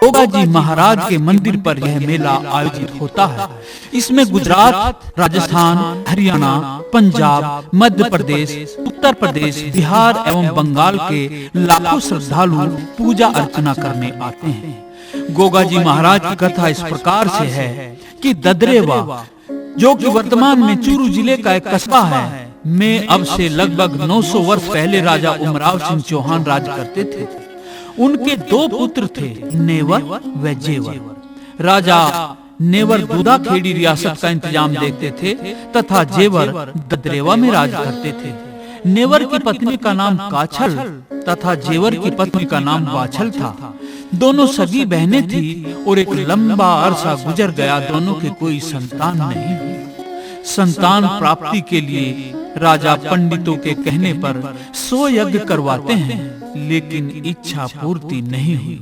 गोगा जी महाराज के मंदिर पर यह मेला आयोजित होता है। इसमें गुजरात, राजस्थान, हरियाणा, पंजाब, मध्य प्रदेश, उत्तर प्रदेश, बिहार एवं बंगाल के लाखों श्रद्धालु पूजा अर्चना करने आते हैं। गोगा जी महाराज की कथा इस प्रकार से है कि ददरेवा, जो कि वर्तमान में चूरू जिले का एक कस्बा है, में अब से लगभग 900 वर्ष पहले राजा उमराव सिंह चौहान राज करते थे। उनके 2 पुत्र थे, नेवर व जेवर। राजा नेवर दूधा खेड़ी रियासत का इंतजाम देखते थे तथा जेवर ददरेवा में राज करते थे। नेवर की पत्नी का नाम काछल तथा जेवर की पत्नी का नाम बाछल था। दोनों सगी बहनें थी और एक लंबा अरसा गुजर गया, दोनों के कोई संतान नहीं हुई। संतान प्राप्ति के लिए राजा पंडितों के कहने पर 100 यज्ञ करवाते हैं, लेकिन इच्छा पूर्ति नहीं हुई।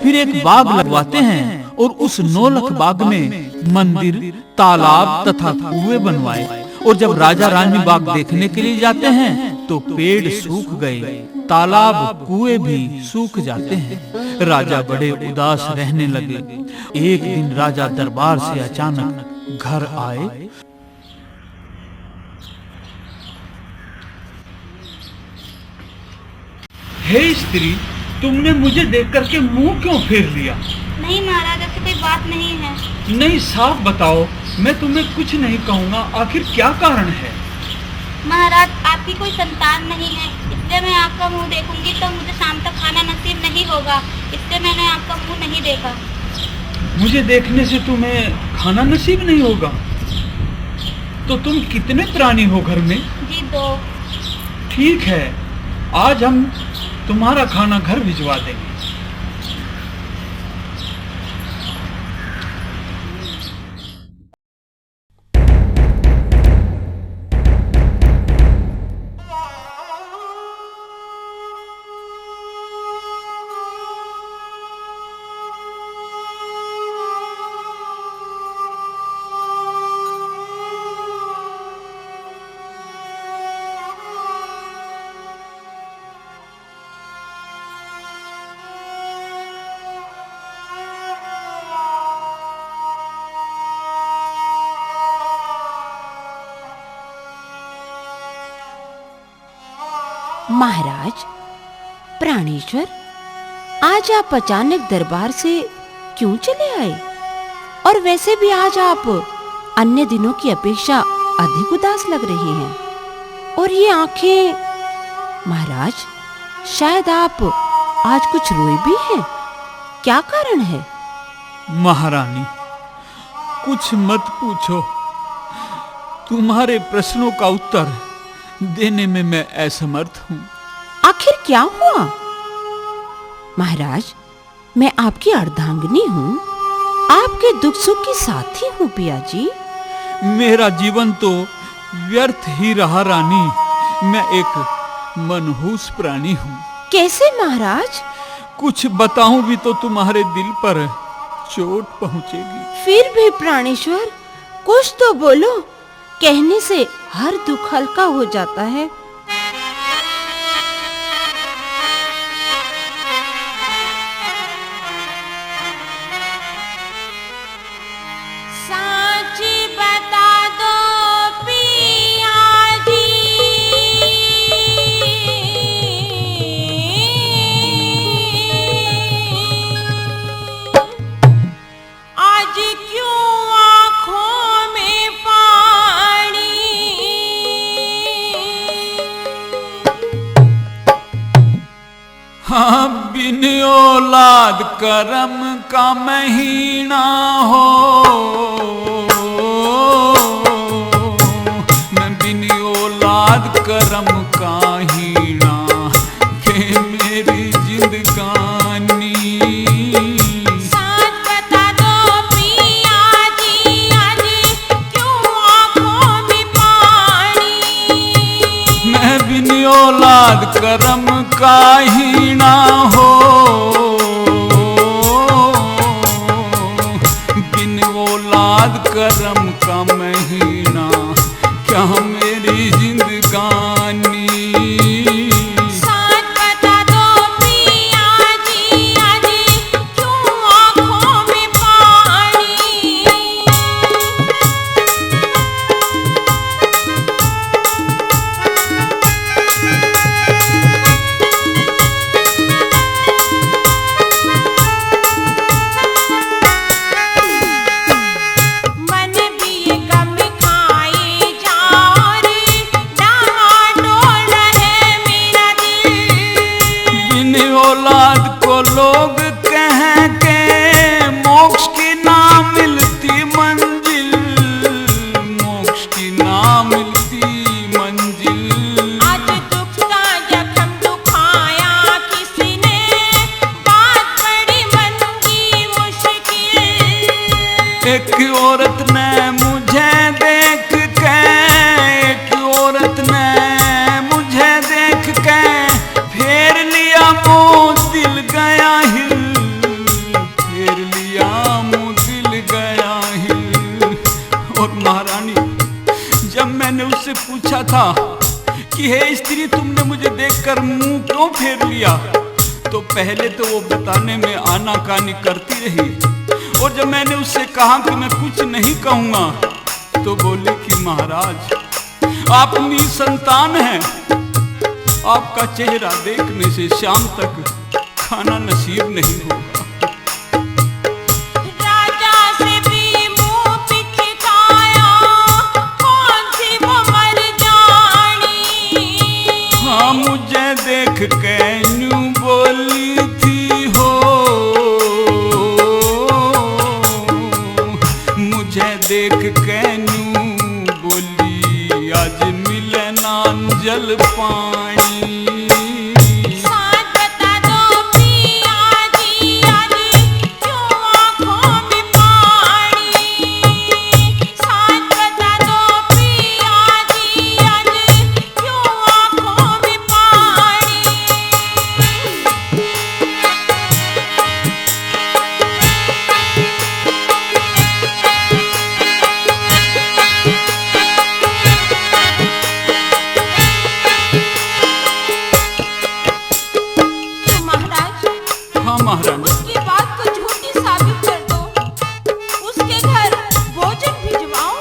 फिर एक बाग लगवाते हैं और उस 9 लाख बाग में मंदिर, तालाब तथा कुएं बनवाए। और जब राजा रानी बाग देखने के लिए जाते हैं तो पेड़ सूख गए, तालाब, कुएं भी सूख जाते हैं। राजा बड़े उदास रहने लगे। एक दिन राजा दरबार से अचानक घर आए। हे स्त्री, तुमने मुझे देख करके मुंह क्यों फेर लिया? नहीं महाराज, ऐसी कोई बात नहीं है। नहीं, साफ बताओ, मैं तुम्हें कुछ नहीं कहूँगा। आखिर क्या कारण है? महाराज, आपकी कोई संतान नहीं है, इसलिए मैं आपका मुंह देखूंगी तो मुझे शाम तक खाना नसीब नहीं होगा, इसलिए मैंने आपका मुंह नहीं देखा। मुझे देखने से तुम्हें खाना नसीब नहीं होगा? तो तुम कितने प्राणी हो घर में? जी 2। ठीक है, आज हम तुम्हारा खाना घर भिजवा देंगे। महाराज, प्राणेश्वर, आज आप अचानक दरबार से क्यों चले आए? और वैसे भी आज आप अन्य दिनों की अपेक्षा अधिक उदास लग रहे हैं। और ये आंखें, महाराज, शायद आप आज कुछ रोए भी हैं। क्या कारण है? महारानी, कुछ मत पूछो। तुम्हारे प्रश्नों का उत्तर देने में मैं असमर्थ हूँ। आखिर क्या हुआ? महाराज, मैं आपकी अर्धांगिनी हूँ, आपके दुख सुख की साथी हूँ पिया जी। मेरा जीवन तो व्यर्थ ही रहा रानी। मैं एक मनहूस प्राणी हूँ। कैसे महाराज? कुछ बताऊं भी तो तुम्हारे दिल पर चोट पहुँचेगी। फिर भी प्राणेश्वर, कुछ तो बोलो, कहने से हर दुख हल्का हो जाता है। सच बता दो पिया जी, आज क्यों आँखों में पानी? हाँ, बिन औलाद करम का महीना हो, मैं बिन औलाद करम का हीना के मेरी जिंदगानी। सच बता दो पिया जी, आज क्यों आँखों में पानी? मैं बिन औलाद करम का हीना हो, बिन औलाद करम का महीना क्या मेरी जिंदगानी। सच बता दो पिया जी, आज क्यों औलाद को लोग कहें के मोक्ष की ना मिलती मंजिल, मोक्ष की ना मिलती मंजिल। आज दुख का जख्म दुखाया किसी ने, बात बड़ी मन की मुश्किल। एक औरत ने मुझे देख के, एक औरत ने मुझे देख के फेर लिया मुँह दिल गया हिल, फेर लिया मुँह दिल गया हिल। और महारानी, जब मैंने उससे पूछा था कि हे स्त्री तुमने मुझे देखकर मुंह क्यों फेर लिया, तो पहले तो वो बताने में आनाकानी करती रही, और जब मैंने उससे कहा कि मैं कुछ नहीं कहूंगा तो बोली कि महाराज आप निसंतान हैं, आपका चेहरा देखने से शाम तक खाना नसीब नहीं होगा। राजा से भी मुंह पिचकाया, कौन सी वो मर जानी। हाँ मुझे देख के यूं बोली थी हो, मुझे देख के यूं बोली आज मिले ना जल पानी। साथ बता दो पिया जी आज क्यों आँखों में पानी। साथ बता दो पिया जी आज क्यों आँखों में पानी। तो महाराज हाँ महारानी, उसकी बात को झूठी साबित कर दो, उसके घर भोजन भिजवाऊं।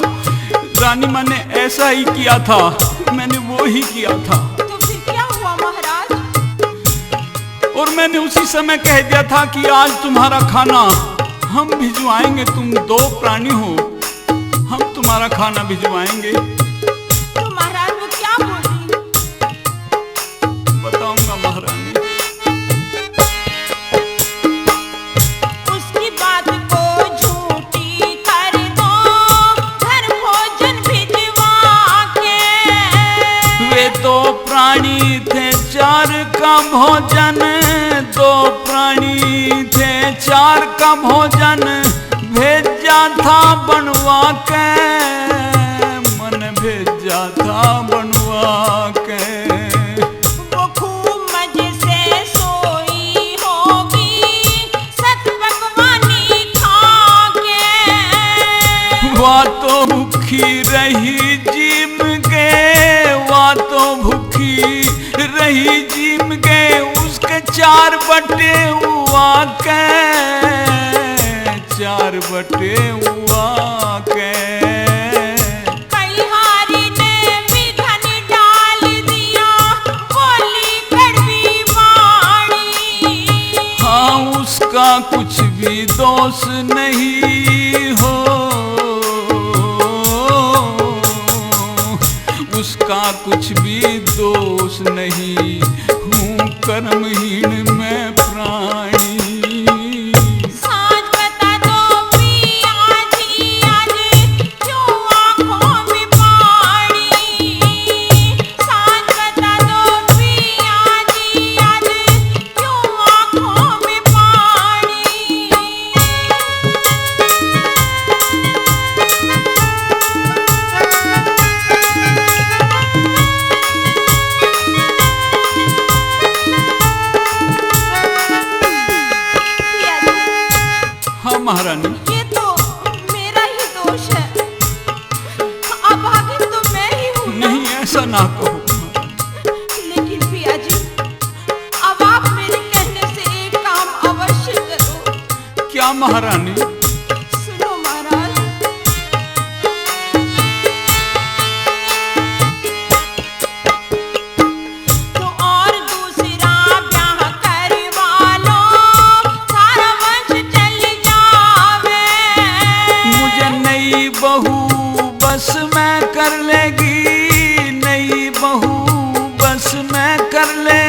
रानी मैंने ऐसा ही किया था, मैंने वो ही किया था। तो फिर क्या हुआ महाराज? और मैंने उसी समय कह दिया था कि आज तुम्हारा खाना हम भिजवाएंगे, तुम दो प्राणी हो, हम तुम्हारा खाना भिजवाएंगे। तो महाराज वो क्या बोली? बताऊंगा महारानी। उसकी बात को झूठी कर दो, घर भोजन भिजवा के। वे दो प्राणी थे चार का भोजन, दो प्राणी थे चार का भोजन भेजा था बनवा के, मन भेजा था बनवा के। वो खूब मजे से सोई होगी, सत पकवानी खा के। वह तो भूखी रही जिम गे, वह तो भूखी रही जिम गे, उसके चार बटे हुआ के, चार बटे हुआ के। कलिहारी ने विघन डाल दिया, बोली कड़वी वाणी। हाँ उसका कुछ भी दोष नहीं हो, उसका कुछ भी दोष नहीं, हूँ कर्महीन मैं प्राणी। साँझ बता दो पिया जी आज क्यों आँखों में पानी। साँझ बता दो पिया जी आज क्यों आँखों में पानी। हाँ महारानी, ये तो मेरा ही दोष है, अभागिन तो मैं ही हूँ ना। नहीं ऐसा ना कहो। लेकिन पिया जी अब आप मेरे कहने से एक काम अवश्य करो। क्या महारानी? सुनो महाराज, तो और दूसरा ब्याह करवा लो, सारा वंश चल जावे। मुझे नई बहू बस में कर लेगी, नई बहू बस में कर ले,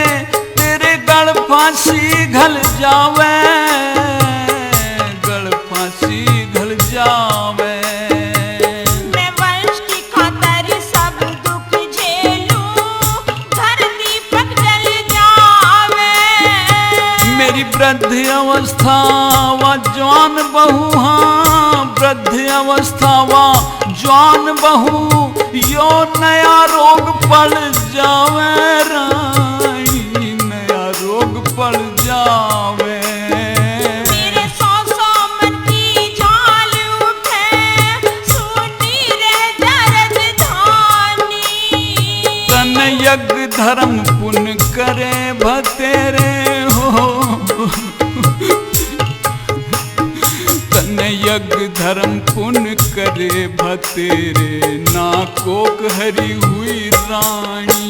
तेरे गड़ फांसी घल जावे, गल फांसी घल जावे। मैं वंश की खातिर सब दुख झेलूं, घर दीपक जल जावे। मेरी वृद्ध अवस्था व जवान बहू, हाँ वृद्ध अवस्था व जवान बहू, यो नया रोग पड़ जावे रानी, नया रोग पड़ जावे। मेरे 100 मन की झाल उठे, सुनी रे दर्द धानी। तन यज्ञ धर्म पुण्य करे भतेरे हो, तन यज्ञ धर्म पुण्य करे भतेरे, ना कोक हरी हुई रानी।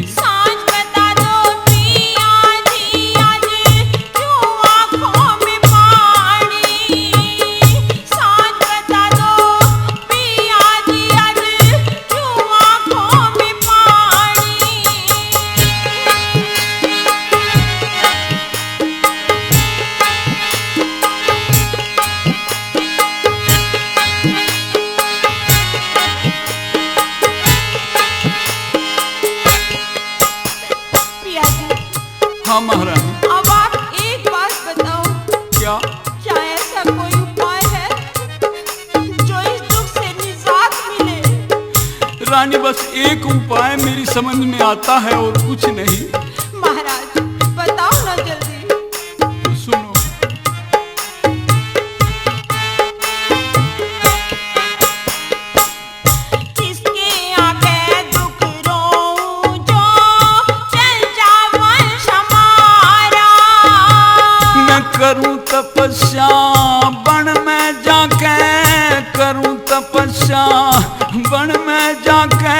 सांझ बता दो पिया जी आज क्यों आँखों में पानी। सांझ बता दो पिया जी आज क्यों आँखों में पानी। पिया जी, हाँ महारानी। अब आप एक बात बताओ, क्या? क्या ऐसा कोई उपाय है जो इस दुख से निजात मिले? रानी बस एक उपाय मेरी समझ में आता है और कुछ नहीं। महाराज बताओ ना जल्दी। सुनो। किसके आगे दुख रोऊं जो चल जावन हमारा। मैं करूं तपस्या बन में जाके, करूं तपस्या बन में जाके,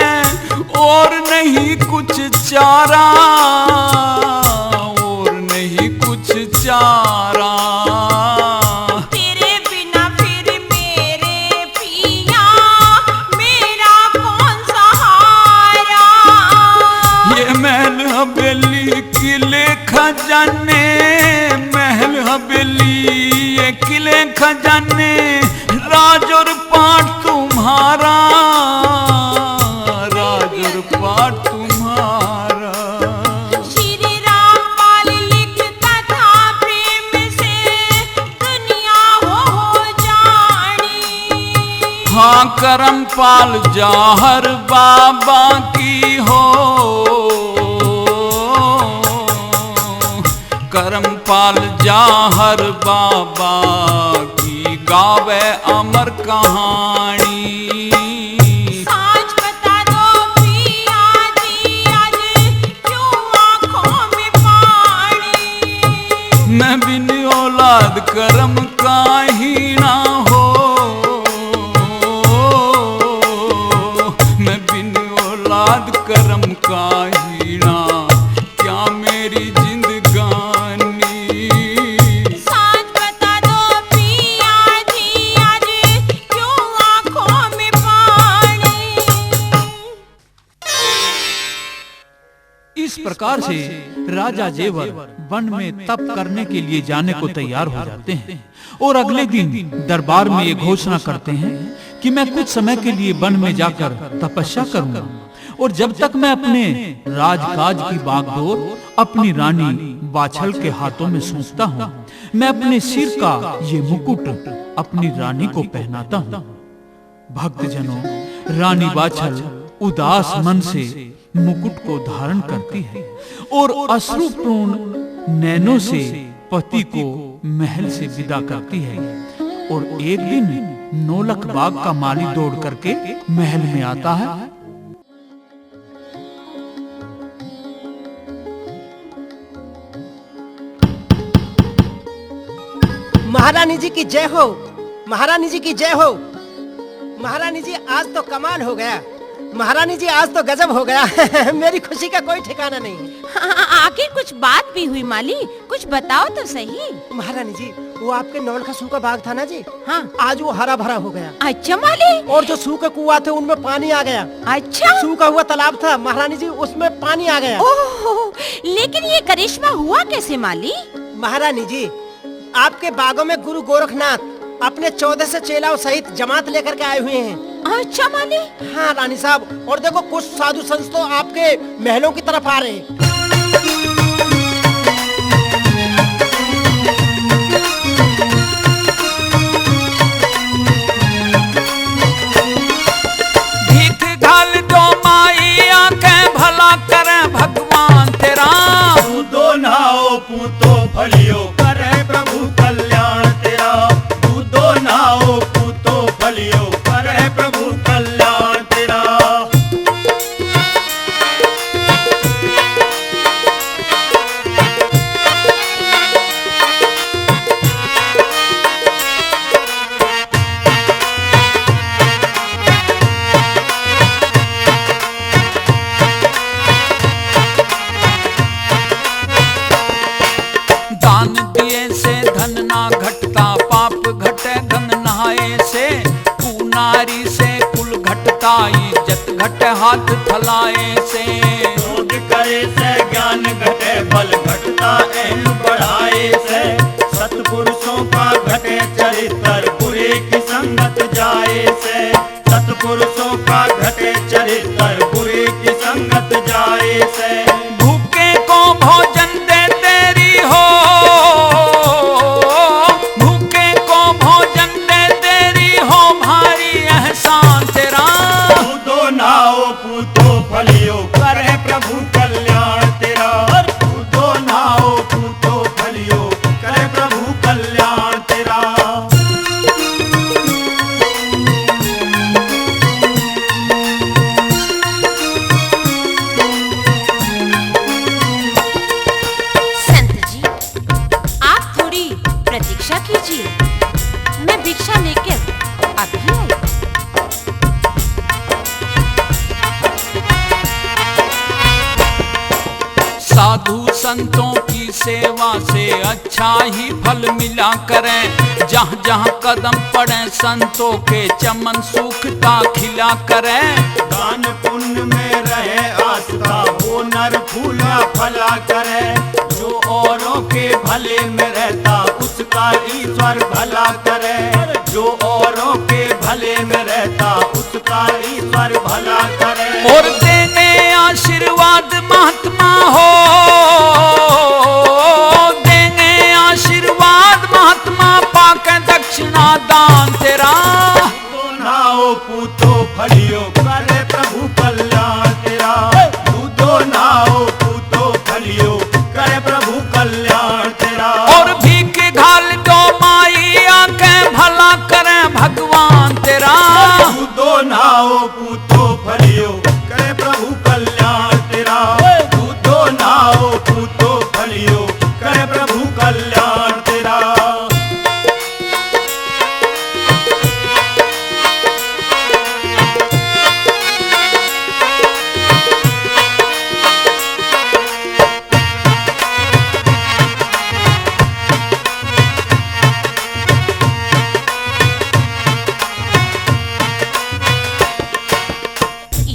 और नहीं कुछ चारा, और नहीं कुछ चारा। तेरे बिना फिर मेरे पिया मेरा कौन सहारा। ये महल हवेली किले खजाने, महल हवेली ये किले खजाने, राज और पाठ तुम्हारा, राज और पाठ तुम्हारा। श्री रामपाल लिखता था प्रेम से दुनिया हो जानी। हाँ करमपाल जाहर बाबा की हो, करमपाल जाहर बाबा की गावे अमर कहानी। सांझ बता दो पिया जी आज क्यों आँखों में पानी। मैं बिन औलाद करम काहीना हो, मैं बिन औलाद करम काहीना, क्या मेरी जिंदगानी। सांझ बता दो पिया जी आज क्यों आँखों में पानी। इस प्रकार से राजा जेवर वन में तप करने के लिए जाने को तैयार हो जाते हैं और अगले दिन दरबार में ये घोषणा करते हैं कि मैं कुछ समय के लिए वन में जाकर तपस्या करूंगा और जब तक मैं अपने राजकाज की बागडोर अपनी रानी बाछल के हाथों में सौंपता हूँ, मैं अपने सिर का ये मुकुट अपनी रानी को पहनाता हूँ। भक्तजनों, रानी बाछल उदास मन से मुकुट को धारण करती है और अश्रुपूर्ण नैनों से पति को महल से विदा करती है। और एक दिन नौलख बाग का माली दौड़ करके महल में आता है। महारानी जी की जय हो, महारानी जी की जय हो। महारानी जी आज तो कमाल हो गया, महारानी जी आज तो गजब हो गया। मेरी खुशी का कोई ठिकाना नहीं। आखिर कुछ बात भी हुई माली, कुछ बताओ तो सही। महारानी जी वो आपके नौल का सूखा बाग था ना जी, हाँ। आज वो हरा भरा हो गया। अच्छा माली। और जो सूखे कुआं थे उनमें पानी आ गया। अच्छा। सूखा हुआ तालाब था महारानी जी, उसमें पानी आ गया। ओह, लेकिन ये करिश्मा हुआ कैसे माली? महारानी जी, आपके बागों में गुरु गोरखनाथ अपने 14 से चेलाओं सहित जमात लेकर के आए हुए हैं। अच्छा माली। हाँ रानी साहब, और देखो कुछ साधु संत तो आपके महलों की तरफ आ रहे हैं। भीख घाल दो माई आंखें भला करे भगवान तेरा। दूधो नाओ पूतो फलियो करे प्रभु कल्याण तेरा। दूधो नाओ पूतो फलियो करे प्रभु कल्याण तेरा। दान दिए से धन ना घटता, पाप घटे धन नहाए से। कुनारी से कुल घटता, इज्जत घटे हाथ फैलाए से। क्रोध करे से ज्ञान घटे, बल घटता एन बढ़ाए से। सतपुरुषों का घटे चरित्र, बुरे की संगत जाए से। सतपुरुषों का घटे चरित्र, बुरे की संगत जाए से। भूखे को भोजन दे तेरी हो, भूखे को भोजन दे तेरी हो, भारी एहसान तेरा। दूधो नाओ पूतो फलियो करे प्रभु कल्याण तेरा। दूधो नाओ पूतो फलियो करे प्रभु कल्याण तेरा। संत जी, आप थोड़ी प्रतीक्षा कीजिए, मैं भिक्षा लेकर अभी आई। साधु संतों की सेवा से अच्छा ही फल मिला करें। जहाँ जहाँ कदम पड़े संतों के, चमन सूखता खिला करें। दान पुण्य में रहे आस्था, वो नर फूला फला करे। जो औरों के भले में रहता, उसका ईश्वर भला करे। जो औरों के भले में रहता, उसका ईश्वर भला करे। और देंगे आशीर्वाद महात्मा हो, देंगे आशीर्वाद महात्मा, पाके दक्षिणा दान तेरा। दूधो नाओ पूतो फलियो करे प्रभु कल्याण तेरा। दूधो नाओ पूतो फलियो करे प्रभु कल्याण तेरा। और भीख घाल दो माई आंखें भला करें भगवान तेरा। दूधो नाओ पूतो फलियो करे प्रभु कल्याण तेरा। दूधो नाओ पूतो फलियो करे प्रभु कल्याण तेरा।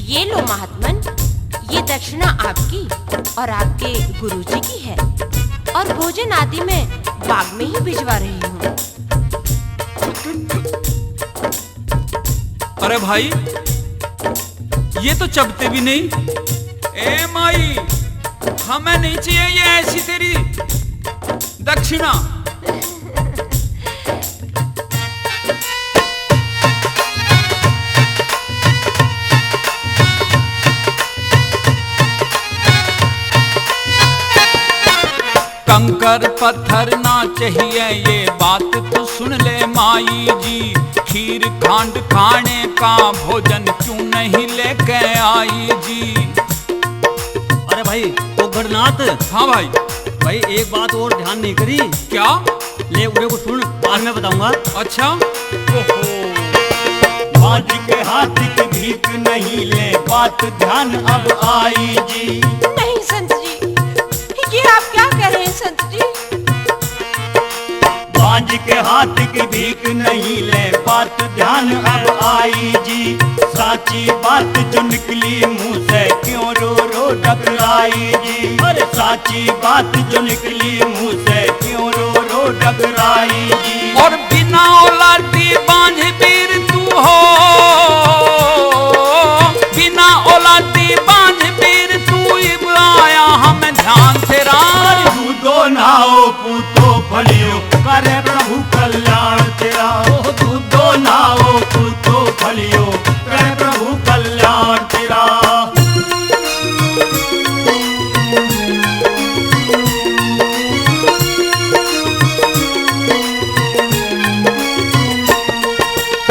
ये लो महात्मन, ये दक्षिणा आपकी और आपके गुरुजी की है, और भोजन आदि मैं बाग में ही भिजवा रही हूँ। अरे भाई, ये तो चबते भी नहीं। ए माई, हमें नहीं चाहिए ये ऐसी तेरी दक्षिणा। कंकर पत्थर ना चाहिए, ये बात तो सुन ले माई जी। खीर खांड खाने का भोजन क्यों नहीं लेके आई जी। अरे भाई वो गणनाथ, हाँ भाई। भाई एक बात और ध्यान नहीं करी क्या? ले उड़े को सुन, बाद में बताऊंगा। अच्छा। बाज के हाथ की भीख नहीं ले, बात ध्यान अब आई जी। नहीं संत जी, ये आप क्या कह रहे हैं संत जी? बाज के हाथ की भीख नहीं ले, बात ध्यान अब आई जी। साची बात जो निकली मुंह से क्यों रो रो टकराई जी। अरे साची बात जो निकली मुंह से क्यों रो रो टकराई जी। और बिना औलादी बांझ वीर तू हो, बिना औलादी बांझ वीर तू इब आया हमें ध्यान तेरा। दूधो नाओ पूतो फलियो करे प्रभु कल्याण तेरा। दूधो नाओ पूतो फलियो करे प्रभु कल्याण तेरा।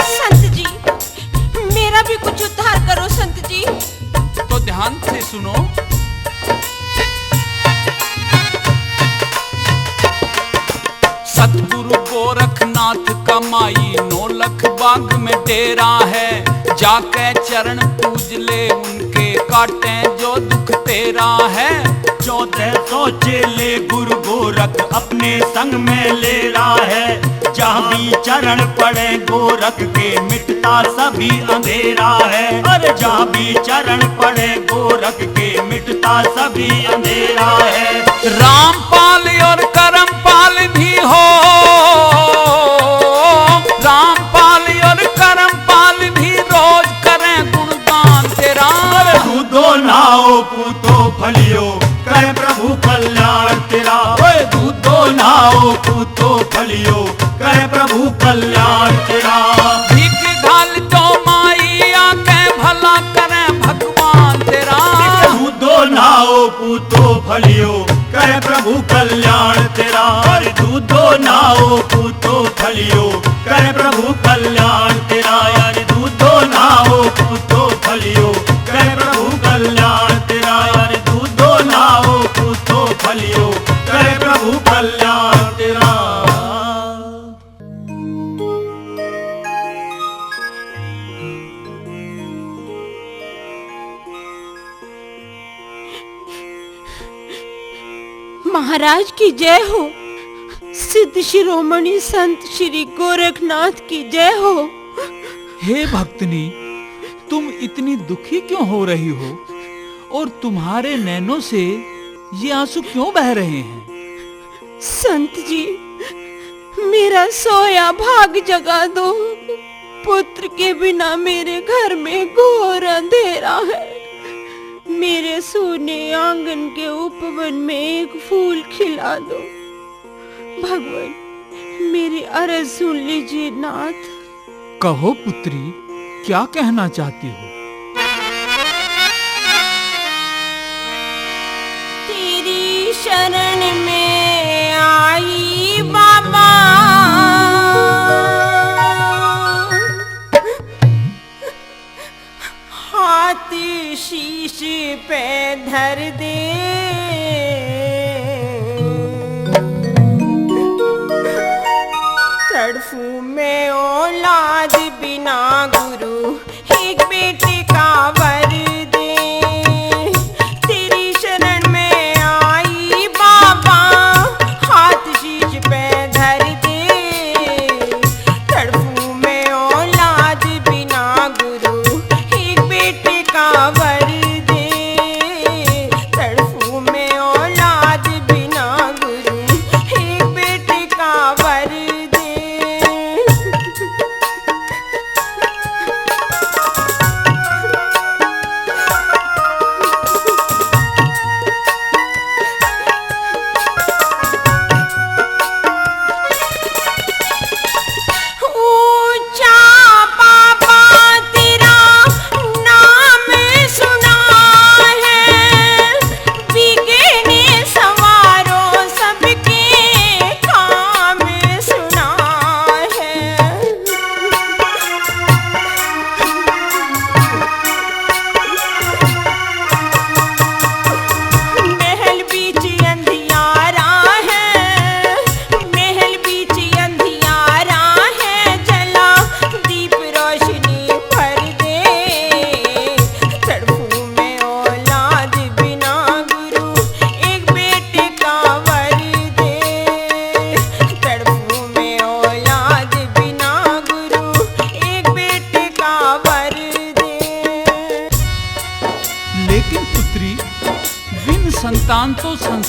संत जी, मेरा भी कुछ उद्धार करो संत जी। तो ध्यान से सुनो। सतगुरु गोरखनाथ का माई नौलख बाग में डेरा है, जाके चरण पूज ले उनके काटे जो दुख तेरा है। 1400 चेले गुरु गोरख अपने संग में ले रहा है। जहाँ भी चरण पड़े गोरख के मिटता सभी अंधेरा है। अरे जहाँ भी चरण पड़े गोरख के मिटता सभी अंधेरा है। रामपाल और करमपाल भी हो, रामपाल और करमपाल भी रोज करें गुणगान तेरा। दूधो नाओ पूतो फलियो करे प्रभु कल्याण तेरा। दूधो नाओ पूतो फलियो करे प्रभु कल्याण तेरा। भीख घाल तो माई आके भला करें भगवान तेरा। दूधो नाओ पूतो फलियो करे प्रभु कल्याण तेरा। दूधो नाओ पूतो फलियो करे प्रभु कल्याण तेरा। यार दूधो नाओ पूतो फलियो करे प्रभु कल्याण तेरा। यार दूधो नाओ पूतो फलियो करे प्रभु कल्याण तेरा। महाराज की जय हो। सिद्ध शिरोमणि संत श्री गोरखनाथ की जय हो। हे भक्तनी, तुम इतनी दुखी क्यों हो रही हो और तुम्हारे नैनों से ये आंसू क्यों बह रहे हैं? संत जी, मेरा सोया भाग जगा दो। पुत्र के बिना मेरे घर में घोर अंधेरा है। मेरे सोने आंगन के उपवन में एक फूल खिला दो। भगवान, मेरी अरज सुन लीजिए नाथ। कहो पुत्री, क्या कहना चाहती हो? तेरी शरण में आई बाबा, हाथ शीश पे धर दे। तड़फू में औलाद बिना गुरु एक बेटे का वर दे। तेरी शरण में आई बाबा, हाथ शीश पे धर दे। तड़फू में औलाद बिना गुरु एक बेटे का वर दे। तड़फू में औलाद बिना गुरु एक बेटे का वर दे।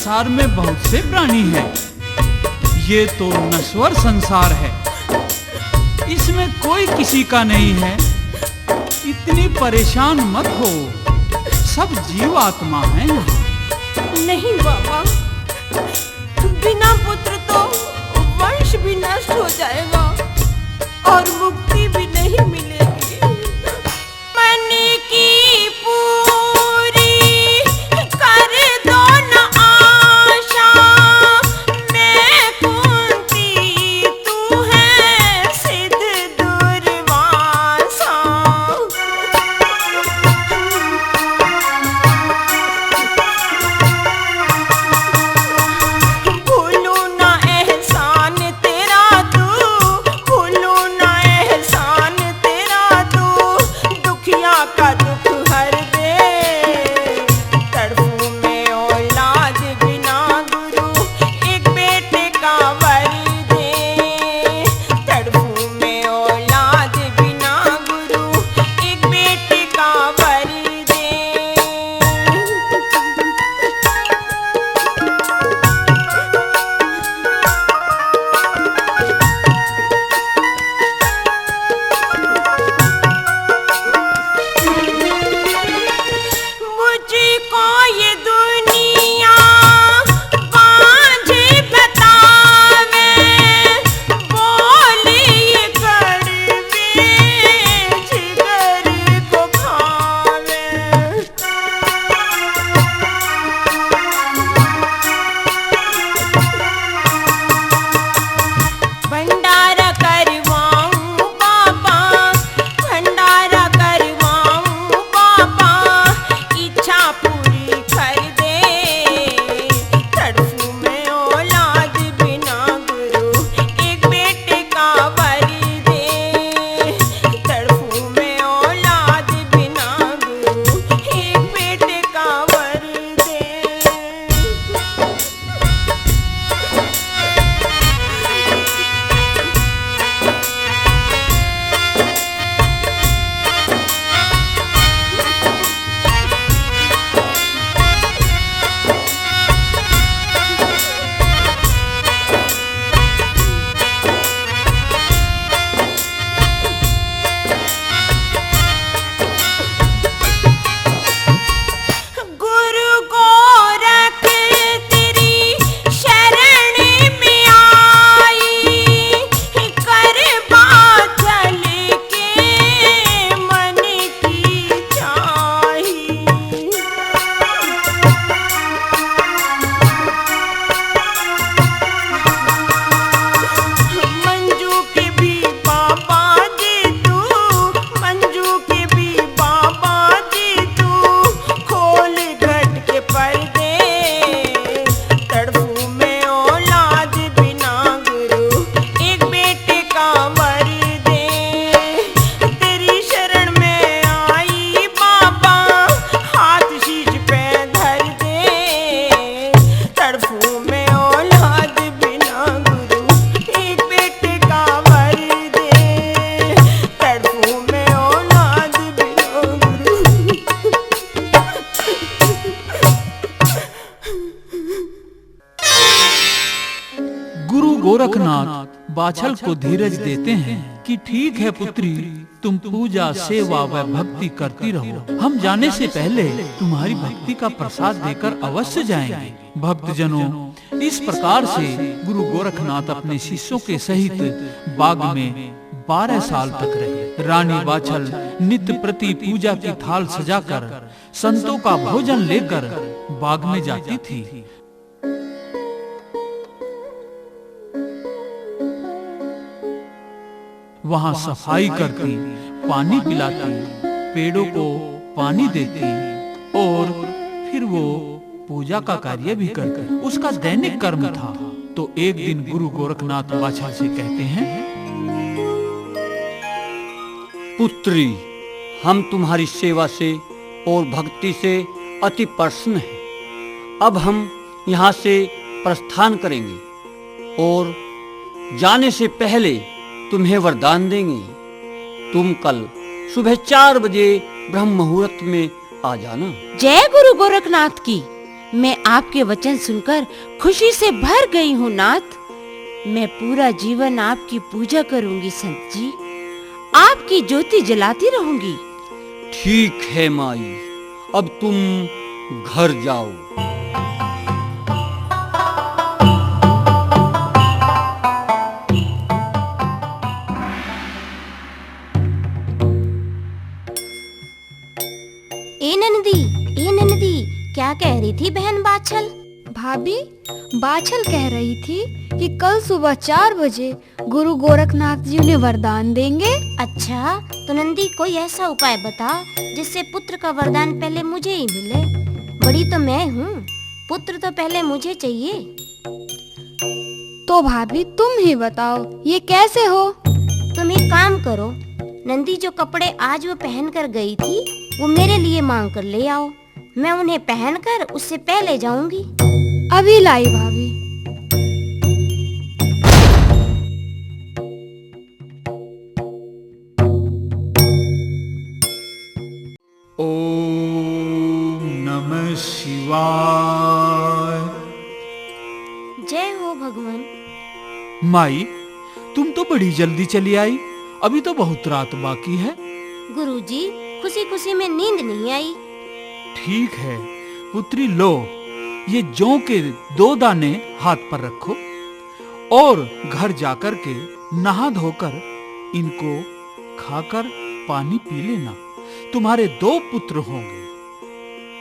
संसार में बहुत से प्राणी हैं। ये तो नश्वर संसार है, इसमें कोई किसी का नहीं है। इतनी परेशान मत हो, सब जीव आत्मा हैं। नहीं बाबा, बिना पुत्र तो वंश भी नष्ट हो जाएगा और मुक्ति भी नहीं मिलेगी। मन की पूरी कर दो न आशा, मैं कुंती तू है सिद्ध दुर्वासा। भूलू ना एहसान तेरा तू, भूलू ना एहसान तेरा तू, दुखिया का दुख हर दे। तड़फू में औलाद बिना गुरु, एक बेटे का वर दे। तड़फू में औलाद बिना गुरु, एक बेटे का वर दे। मुझको ये दुनिया बांझे बतावे, बोले ये कड़वे जिगर को खावे। भंडारा करवाऊं बाबा, भंडारा करवाऊं बाबा, इच्छा पूरी कर दे। तड़फू में औलाद बिना गुरु, एक बेटे का वर दे। तड़फू में औलाद बिना गुरु, एक बेटे का वर दे। गुरु गोरख तेरी शरण में आई, कर बादल के मन की चाही। मंजू के भी बाबा जी तू, मंजू के भी बाबा जी तू, खोल घट के पर्दे। तड़फू में औलाद बिना गुरु, एक बेटे का वर दे। तेरी शरण में आई बाबा, हाथ शीश पे धर दे। तड़फू में औलाद बिना गुरु, एक बेटे का वर दे। तड़फू में औलाद बिना गुरु। गुरु गोरखनाथ बाछल को धीरज देते हैं कि ठीक है पुत्री, तुम पूजा सेवा व भक्ति करती रहो। हम जाने से पहले तुम्हारी भक्ति का प्रसाद देकर अवश्य जाएंगे। भक्तजनों, इस प्रकार से गुरु गोरखनाथ अपने शिष्यों के सहित बाग में 12 साल तक रहे। रानी बाछल नित्य प्रति पूजा की थाल सजाकर संतों का भोजन लेकर बाग में जाती थी। वहां सफाई करती, पानी पिलाती, पेड़ों को पानी देती और फिर वो पूजा का कार्य भी करती। उसका दैनिक कर्म था। तो एक दिन गुरु गोरखनाथ बाछल से कहते हैं, पुत्री, हम तुम्हारी सेवा से और भक्ति से अति प्रसन्न हैं। अब हम यहाँ से प्रस्थान करेंगे और जाने से पहले तुम्हें वरदान देंगे। तुम कल सुबह 4 बजे ब्रह्म मुहूर्त में आ जाना। जय गुरु गोरखनाथ की। मैं आपके वचन सुनकर खुशी से भर गई हूँ नाथ। मैं पूरा जीवन आपकी पूजा करूंगी संत जी, आपकी ज्योति जलाती रहूंगी। ठीक है माई, अब तुम घर जाओ। ए नंदी, क्या कह रही थी बहन बाछल? भाभी, बाछल कह रही थी कि कल सुबह 4 बजे गुरु गोरखनाथ जी उन्हें वरदान देंगे। अच्छा, तो नंदी कोई ऐसा उपाय बता जिससे पुत्र का वरदान पहले मुझे ही मिले। बड़ी तो मैं हूँ, पुत्र तो पहले मुझे चाहिए। तो भाभी तुम ही बताओ ये कैसे हो? तुम एक काम करो, नंदी जो कपड़े आज वो पहन कर गई थी वो मेरे लिए मांग कर ले आओ। मैं उन्हें पहनकर उससे पहले जाऊंगी। अभी लाई भाभी। ओम नमः शिवाय। जय हो भगवान। माई, तुम तो बड़ी जल्दी चली आई, अभी तो बहुत रात बाकी है। गुरुजी, खुशी खुशी में नींद नहीं आई। ठीक है पुत्री, लो ये जौ के 2 दाने हाथ पर रखो और घर जाकर के नहा धोकर इनको खाकर पानी पी लेना। तुम्हारे 2 पुत्र होंगे।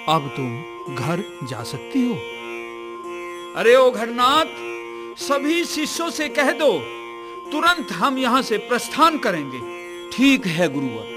अब तुम घर जा सकती हो। अरे ओ घरनाथ, सभी शिष्यों से कह दो तुरंत हम यहाँ से प्रस्थान करेंगे। ठीक है गुरुवर।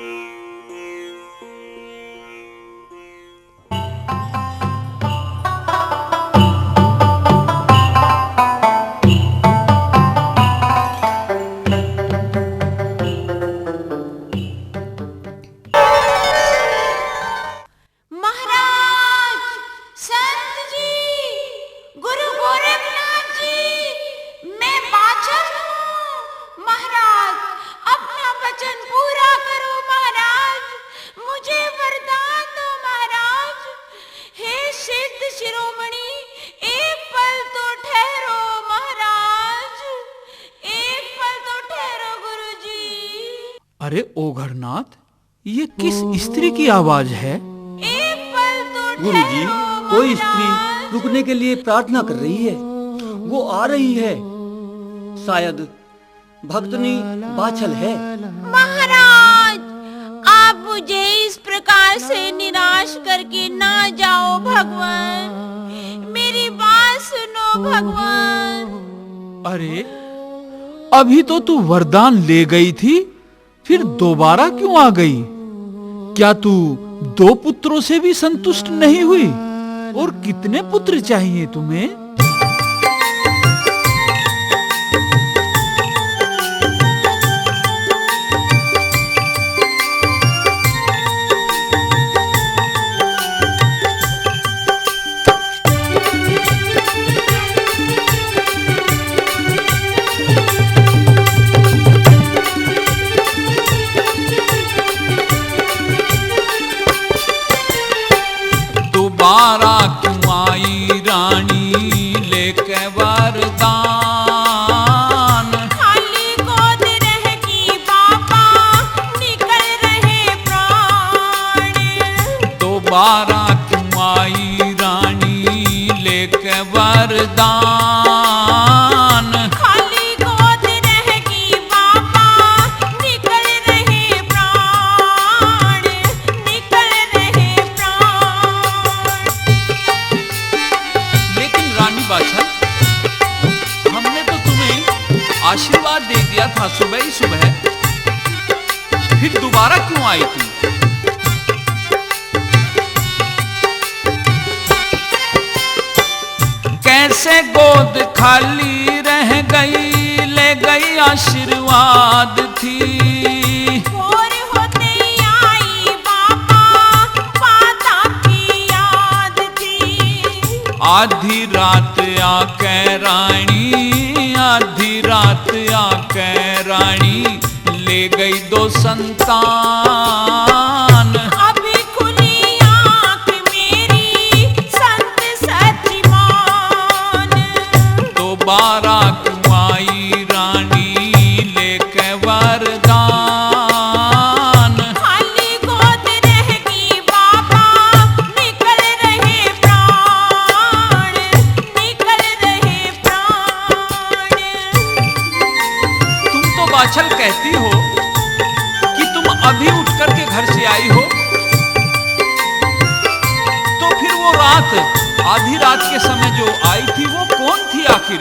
अरे ओ घरनाथ, ये किस स्त्री की आवाज है? गुरुजी, कोई स्त्री रुकने के लिए प्रार्थना कर रही है। वो आ रही है, शायद भक्तनी बाछल है। महाराज, आप मुझे इस प्रकार से निराश करके ना जाओ भगवान, मेरी बात सुनो भगवान। अरे अभी तो तू वरदान ले गई थी, फिर दोबारा क्यों आ गई? क्या तू 2 पुत्रों से भी संतुष्ट नहीं हुई? और कितने पुत्र चाहिए तुम्हें? दोबारा क्यों आई रानी लेके वरदान? खाली गोद रह की बाबा निकल रहे प्राण। दोबारा क्यों आई रानी लेके वरदान? खाली गोद रह की बाबा निकल रहे प्राण, निकल रहे प्राण। लेकिन रानी बाछल, हमने तो तुम्हें आशीर्वाद दे दिया था सुबह ही सुबह, फिर दोबारा क्यों आई तुम? कैसे गोद खाली रह गई, ले गई आशीर्वाद थी। भोर होते आई बाबा, माता की याद थी। आधी रात आके रानी, आधी रात आके रानी ले गई 2 संतान। अभी खुली आंख मेरी संत सर दोबारा क्यों आई रानी लेके वरदान। खाली गोद रहेगी बाबा, निकल रहे प्राण, निकल रहे प्राण। तुम तो बाछल कहती हो कि तुम अभी उठ करके घर से आई हो, तो फिर वो रात आधी रात के समय जो आई थी वो कौन थी आखिर?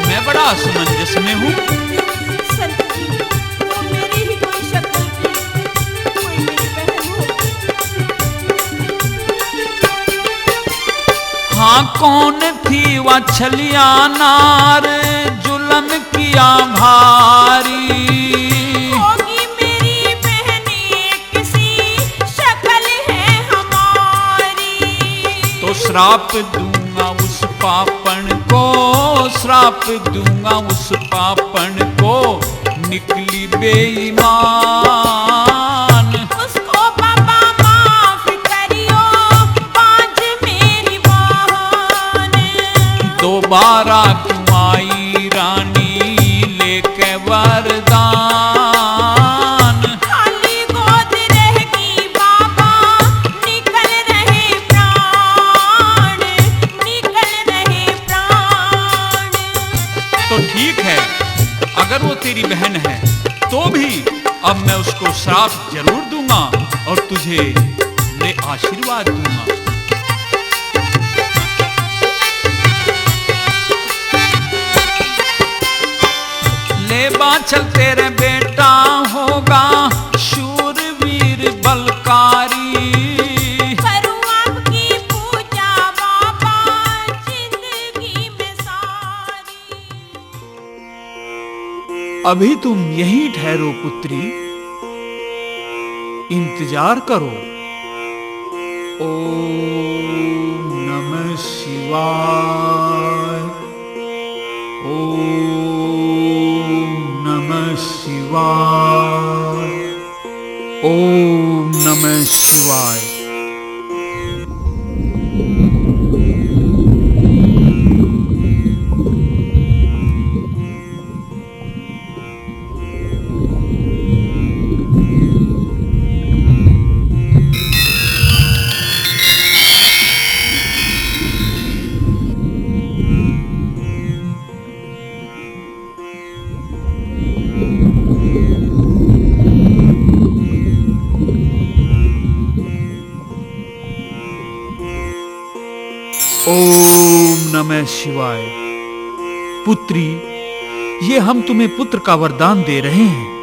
मैं बड़ा असमंजस में हूँ। संत जी, वो मेरी ही कोई शक्ल थी, कोई मेरी बहन होगी। हाँ कौन थी वह छलिया नार जुल्म किया भारी। होगी मेरी बहनी किसी शक्ल है हमारी। तो श्राप दूंगा उस पापन को, श्राप दूंगा उस पापन को निकली बेईमान। उसको बाबा माफ करियो, बांझ मेरी बहन। दोबारा क्यों आई रानी लेके वरदान। खाली गोद रहेगी बाबा, निकल रहे प्राण, निकल रहे प्राण। तो ठीक है, अगर वो तेरी बहन है तो भी अब मैं उसको श्राप जरूर दूंगा और तुझे मैं आशीर्वाद दूंगा। ले बाछल तेरे बेटा होगा शूरवीर बलकारी। करूं आपकी पूजा बाबा जिंदगी में सारी। अभी तुम यहीं ठहरो पुत्री, इंतजार करो। ओम नमः शिवाय, ओम नमः शिवाय, ओम नमः शिवाय। ओम नमः शिवाय। पुत्री, ये हम तुम्हें पुत्र का वरदान दे रहे हैं।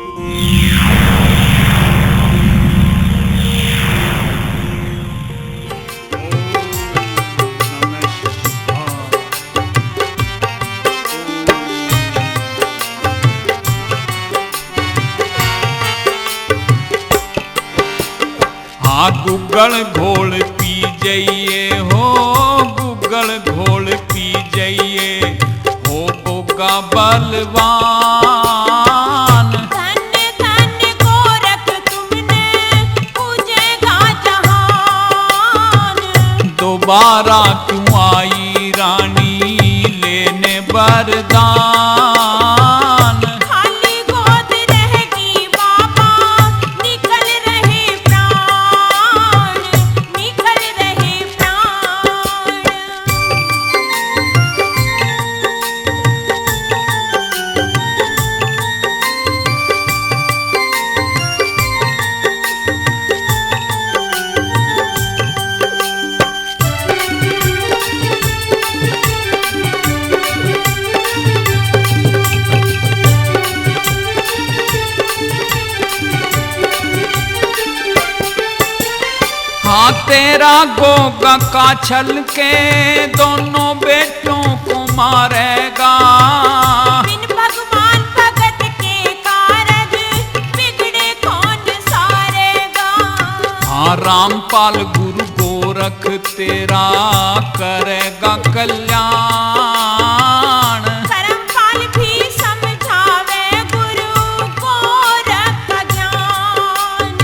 हाँ गुग्गल घोल पी जाइए हो, गुग्गल घोल पी जाइए हो बोगा बलवान। धन्य धन्य गोरख तुमने पूजेगा जहान। दोबारा क्यों आई रानी लेने वरदान। खाली गोद रहेगी बाबा, निकल रहे प्राण, निकल रहे प्राण। हाँ तेरा गोगा का छल के दोनों बेटों को मारेगा। बिन भगवान भगत के कारज बिगड़े कौन सारेगा। हाँ रामपाल गुरु गोरख तेरा करेगा कल्याण। धर्मपाल भी समझावे गुरु गोरख का ज्ञान।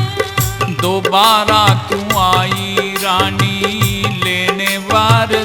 दोबारा क्यों आई रानी लेने वरदान।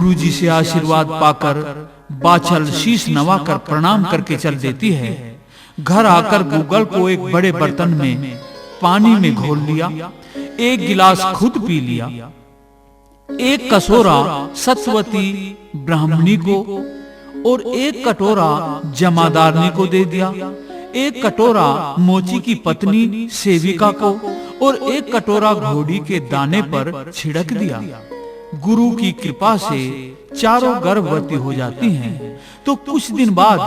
गुरुजी से आशीर्वाद पाकर बाछल शीश नवाकर प्रणाम करके चल देती है। घर आकर गूगल को एक बड़े बर्तन में पानी में घोल लिया, एक गिलास खुद पी लिया, एक कसोरा सत्यवती ब्राह्मणी को और एक कटोरा जमादारनी को दे दिया, एक कटोरा मोची की पत्नी सेविका को और एक कटोरा घोड़ी के दाने पर छिड़क दिया। गुरु की कृपा से चारों गर्भवती हो जाती हैं। तो कुछ दिन बाद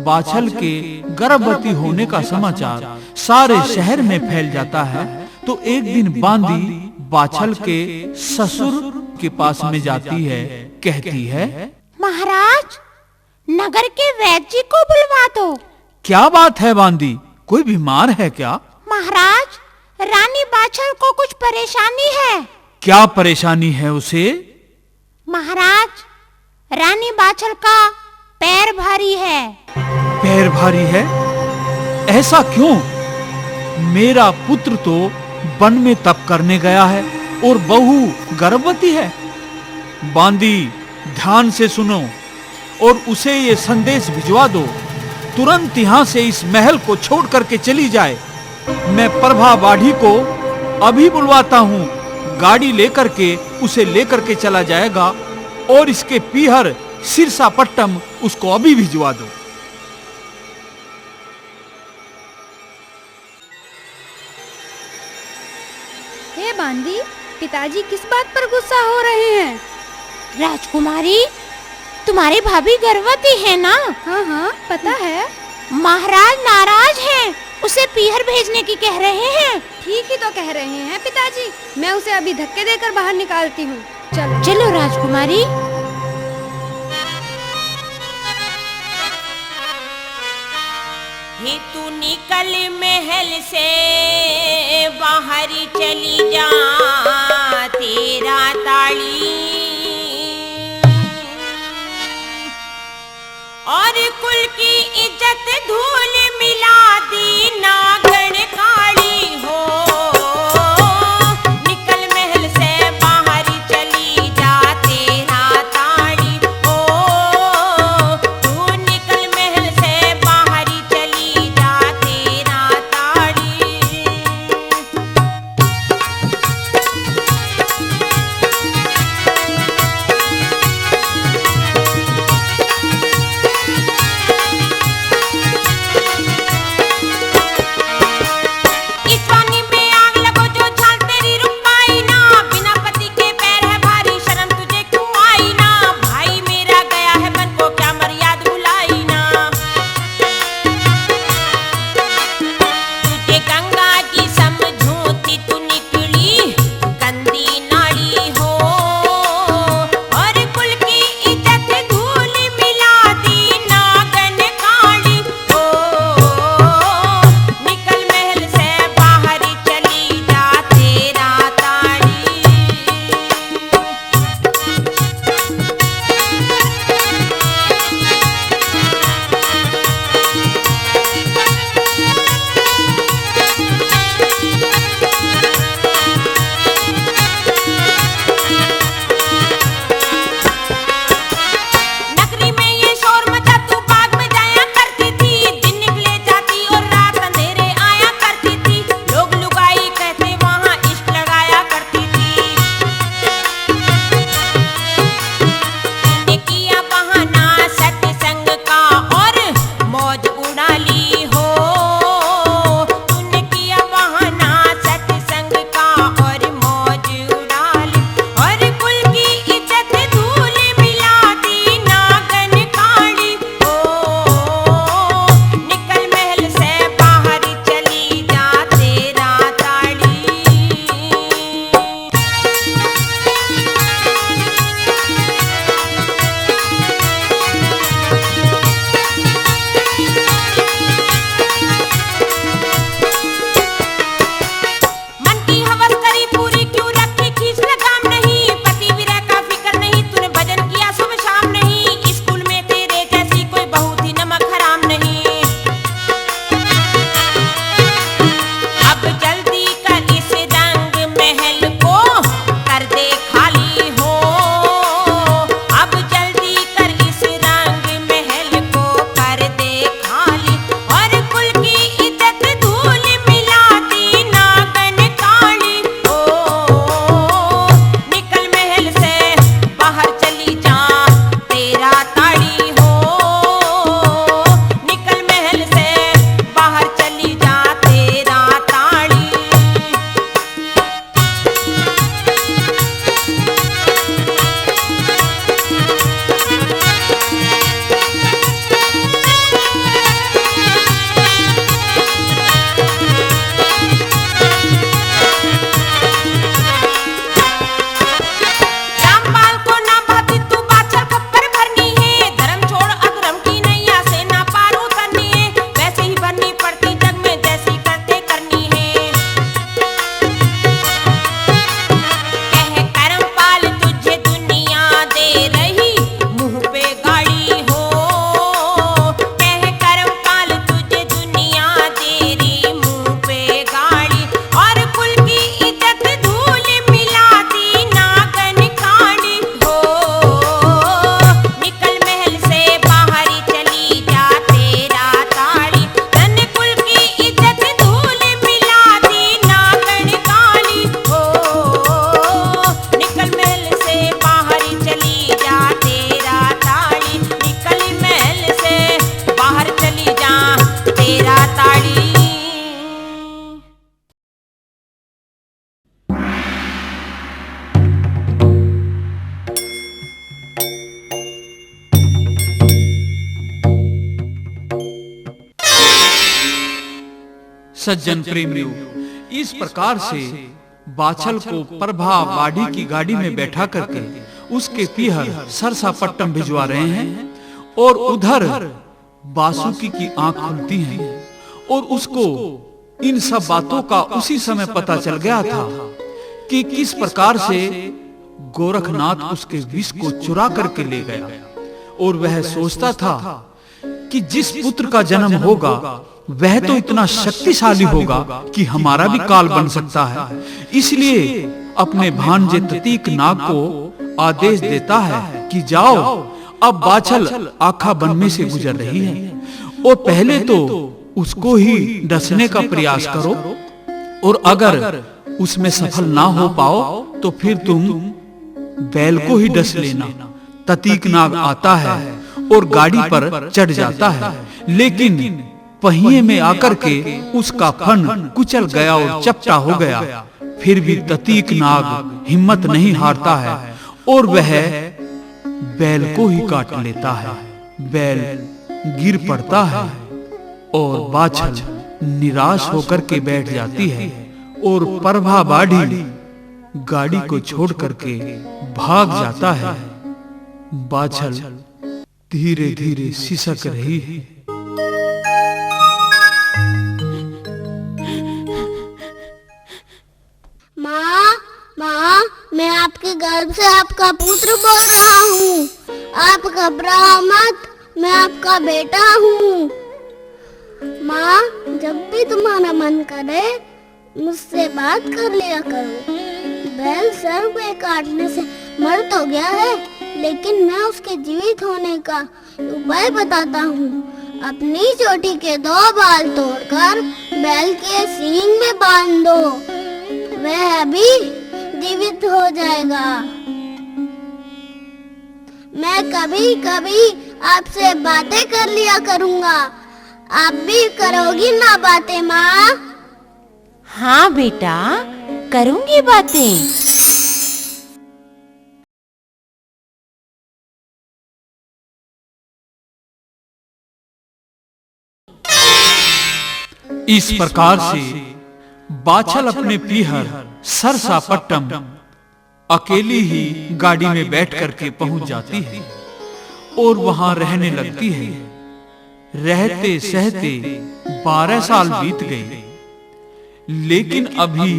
बाछल के गर्भवती होने का समाचार सारे शहर में फैल जाता है। तो एक दिन बांदी बाछल के ससुर के पास में जाती है, कहती है, महाराज, नगर के वैद्य जी को बुलवा दो। क्या बात है बांदी, कोई बीमार है क्या? महाराज, रानी बाछल को कुछ परेशानी है। क्या परेशानी है उसे? महाराज, रानी बाछल का पैर भारी है। पैर भारी है? ऐसा क्यों? मेरा पुत्र तो वन में तप करने गया है और बहू गर्भवती है। बांदी, ध्यान से सुनो और उसे ये संदेश भिजवा दो, तुरंत यहाँ से इस महल को छोड़ करके चली जाए। मैं प्रभा बाढ़ी को अभी बुलवाता हूँ, गाड़ी लेकर के उसे लेकर के चला जाएगा और इसके पीहर सिरसापट्टम उसको अभी भिजवा दो। हे बांदी, पिताजी किस बात पर गुस्सा हो रहे हैं? राजकुमारी, तुम्हारी भाभी गर्भवती है ना? हाँ हाँ, पता है। महाराज नाराज हैं, उसे पीहर भेजने की कह रहे हैं। ठीक ही तो कह रहे हैं पिताजी, मैं उसे अभी धक्के देकर बाहर निकालती हूँ। चलो चलो राजकुमारी। ही तू निकल महल से बाहर चली जा, तेरा ताली और कुल की इज्जत धूल मिला दी नागण काली हो। निकल महल से बाहर चली जा, तेरा ताली हो। तू निकल महल से बाहर चली जा, तेरा ताली। सज्जन प्रेमियों, इस प्रकार से बाछल को प्रभा बाड़ी की गाड़ी में बैठा करके उसके पीहर सरसापट्टम भिजवा रहे हैं और उधर बासुकी की आंख खुलती है और उसको इन सब बातों का उसी समय पता चल गया था कि किस प्रकार से गोरखनाथ उसके विष को चुरा करके ले गया। और वह सोचता था कि जिस पुत्र का जन्म होगा वह तो इतना शक्तिशाली होगा कि हमारा भी काल बन सकता है। इसलिए अपने भांजे ततीक नाग को आदेश देता है कि जाओ, अब बाछल आखा वन में से गुजर रही है और पहले तो उसको ही डसने का प्रयास करो और अगर उसमें सफल ना हो पाओ तो फिर तुम बैल को ही डस लेना। ततीक नाग आता है और गाड़ी पर चढ़ जाता है, लेकिन पहिए में आकर के उसका फन कुचल गया और चपटा हो गया। फिर भी ततीक नाग हिम्मत नहीं हारता है और वह बैल को ही काट लेता है। बैल गिर पड़ता है और बाछल निराश होकर के बैठ जाती है और प्रभा बाड़ी गाड़ी को छोड़ करके भाग जाता है। बाछल धीरे धीरे सिसक रही है। माँ, माँ, मैं आपके गर्भ से आपका पुत्र बोल रहा हूँ। आप घबराओ मत, मैं आपका बेटा हूँ। माँ, जब भी तुम्हारा मन करे मुझसे बात कर लिया करो। बैल सर में काटने से मर तो गया है, लेकिन मैं उसके जीवित होने का उपाय बताता हूँ। अपनी चोटी के 2 बाल तोड़कर बैल के सींग में बांध दो, वह अभी जीवित हो जाएगा। मैं कभी कभी आपसे बातें कर लिया करूँगा, आप भी करोगी ना बातें माँ? हाँ बेटा, करूंगी बातें। इस प्रकार से बाछल अपने पीहर सरसापट्टम अकेली ही गाड़ी में बैठ करके पहुंच जाती है और वहां रहने लगती है। रहते सहते 12 साल बीत गए, लेकिन अभी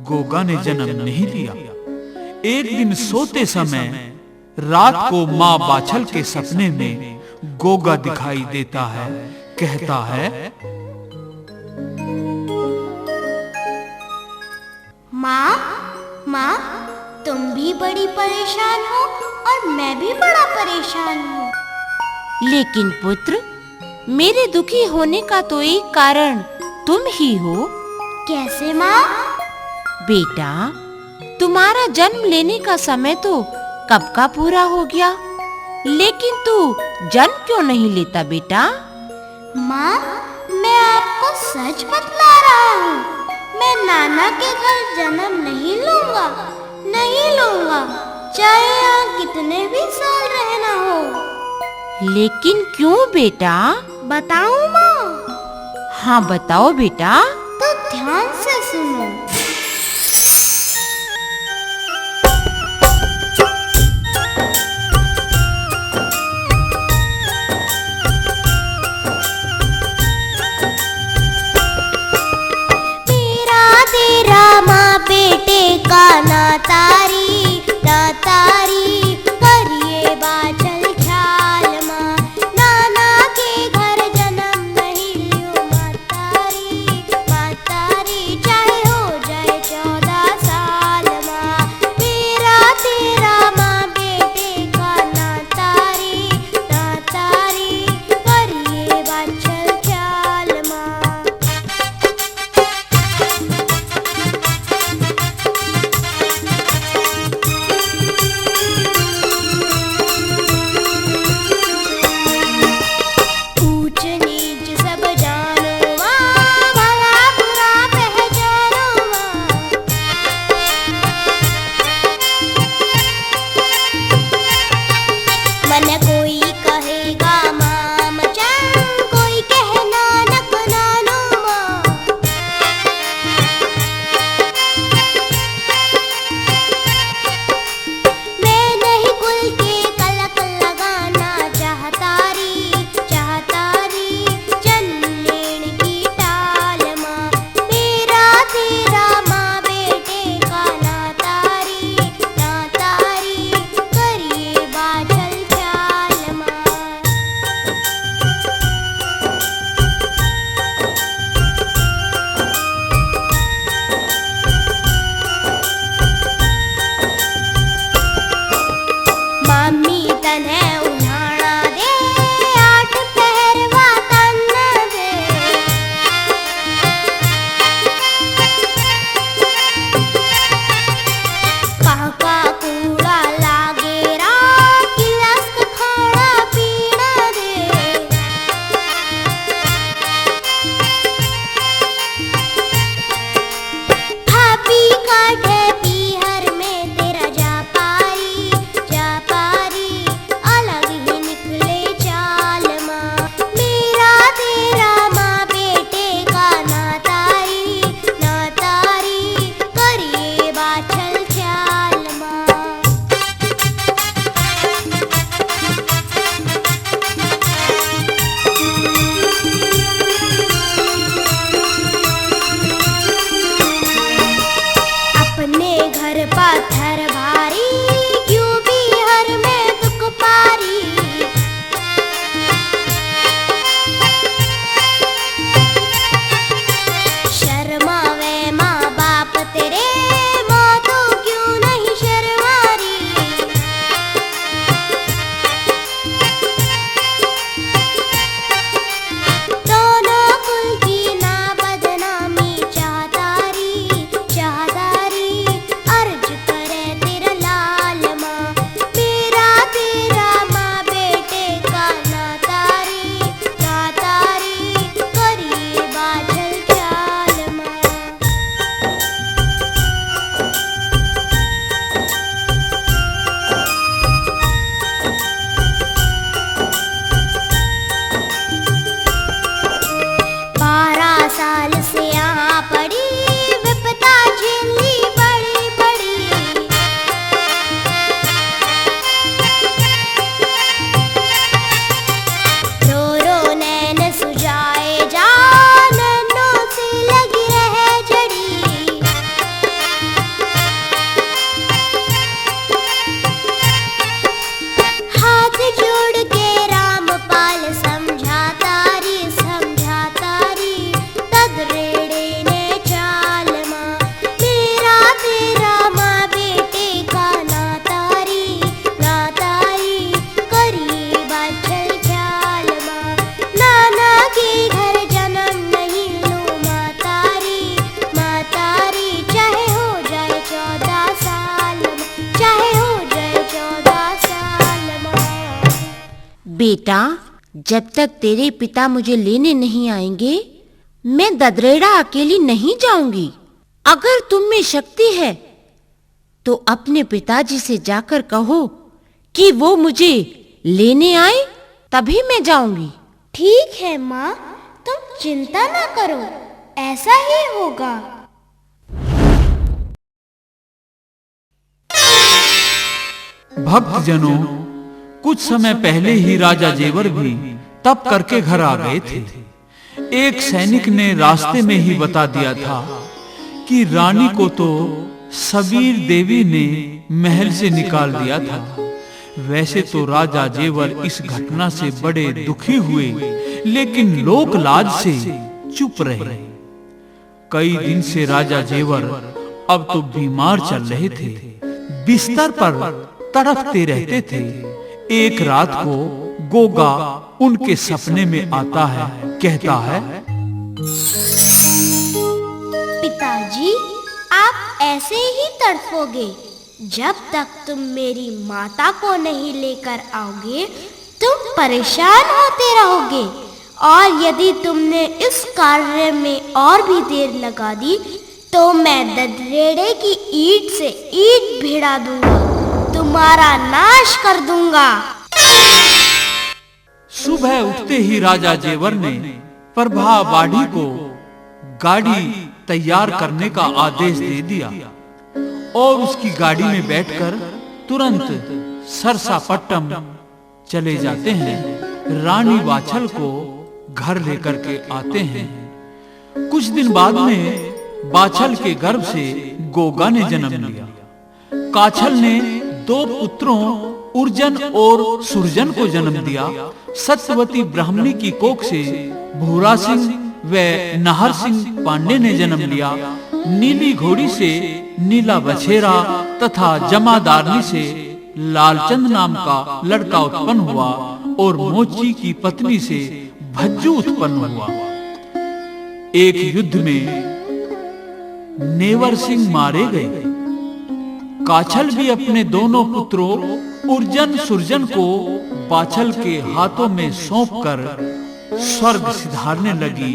गोगा ने जन्म नहीं लिया। एक दिन सोते समय रात को माँ बाछल के सपने में गोगा दिखाई देता है। कहता है, माँ, माँ, तुम भी बड़ी परेशान हो और मैं भी बड़ा परेशान हूँ। लेकिन पुत्र, मेरे दुखी होने का तो एक कारण तुम ही हो। कैसे माँ? बेटा, तुम्हारा जन्म लेने का समय तो कब का पूरा हो गया, लेकिन तू जन्म क्यों नहीं लेता बेटा? माँ, मैं आपको सच बतला रहा हूँ। मैं नाना के घर जन्म नहीं लूँगा, नहीं लूँगा, चाहे यहाँ कितने भी साल रहना हो। लेकिन क्यों बेटा? बताऊँ माँ? हाँ बताओ बेटा। तो ध्यान से सुनो। तेरा माँ बेटे का नातारी, नातारी करिए बाछल ख्याल माँ। नाना के घर जन्म नहीं लियो मातारी, मातारी चाहे हो जाए 14 साल माँ। तेरा माँ बेटे का नातारी, नातारी करिए बाछल ख्याल माँ। बेटा, जब तक तेरे पिता मुझे लेने नहीं आएंगे, मैं ददरेड़ा अकेली नहीं जाऊंगी। अगर तुम में शक्ति है तो अपने पिताजी से जाकर कहो कि वो मुझे लेने आए, तभी मैं जाऊंगी। ठीक है माँ, तुम चिंता ना करो, ऐसा ही होगा। भक्तजनों, कुछ समय पहले ही राजा जेवर भी तप करके घर आ गए थे। एक सैनिक ने रास्ते में ही बता दिया था कि रानी को तो सबीर देवी ने महल से निकाल दिया था। वैसे तो राजा जेवर इस घटना से बड़े दुखी हुए, लेकिन लोक लाज से चुप रहे। कई दिन से राजा जेवर अब तो बीमार चल रहे थे, बिस्तर पर तड़पते रहते थे। एक रात को गोगा उनके सपने में आता है, कहता है, पिताजी, आप ऐसे ही तड़पोगे जब तक तुम मेरी माता को नहीं लेकर आओगे। तुम परेशान होते रहोगे, और यदि तुमने इस कार्य में और भी देर लगा दी तो मैं ददरेड़े की ईंट से ईंट भिड़ा दूंगा, तुम्हारा नाश कर दूंगा। सुबह उठते ही राजा जेवर ने प्रभावाड़ी को गाड़ी तैयार करने का आदेश दे दिया और उसकी गाड़ी में बैठकर तुरंत सरसापट्टम चले जाते हैं। रानी वाछल को घर लेकर के आते हैं। कुछ दिन बाद में वाछल के गर्भ से गोगा ने जन्म लिया। काछल ने 2 पुत्रों उर्जन और सुरजन को जन्म दिया। सत्यवती ब्राह्मणी की कोख से भूरा सिंह व नाहर सिंह पांडे ने जन्म लिया। नीली घोड़ी से नीला बछेरा तथा जमादारनी से लालचंद नाम का लड़का उत्पन्न हुआ और मोची की पत्नी से भज्जू उत्पन्न हुआ। एक युद्ध में नेवर सिंह मारे गए। काछल भी अपने दोनों पुत्रों उर्जन सुरजन को वाछल के हाथों में सौंपकर स्वर्ग सिधारने लगी।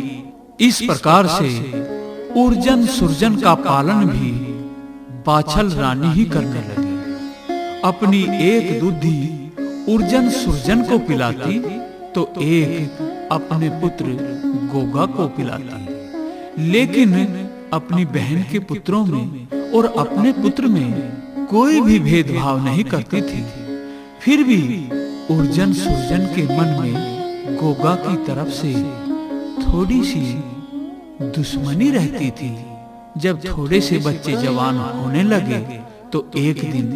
इस प्रकार से उर्जन सुरजन का पालन भी वाछल रानी ही करने लगी। अपनी एक दूधी उर्जन सुरजन को पिलाती तो एक अपने पुत्र गोगा को पिलाती, लेकिन अपनी बहन के पुत्रों में और अपने पुत्र में कोई भी भेदभाव नहीं करती थी। फिर भी उर्जन सुरजन के मन में गोगा की तरफ से थोड़ी सी दुश्मनी रहती थी। जब थोड़े से बच्चे जवान होने लगे तो एक दिन,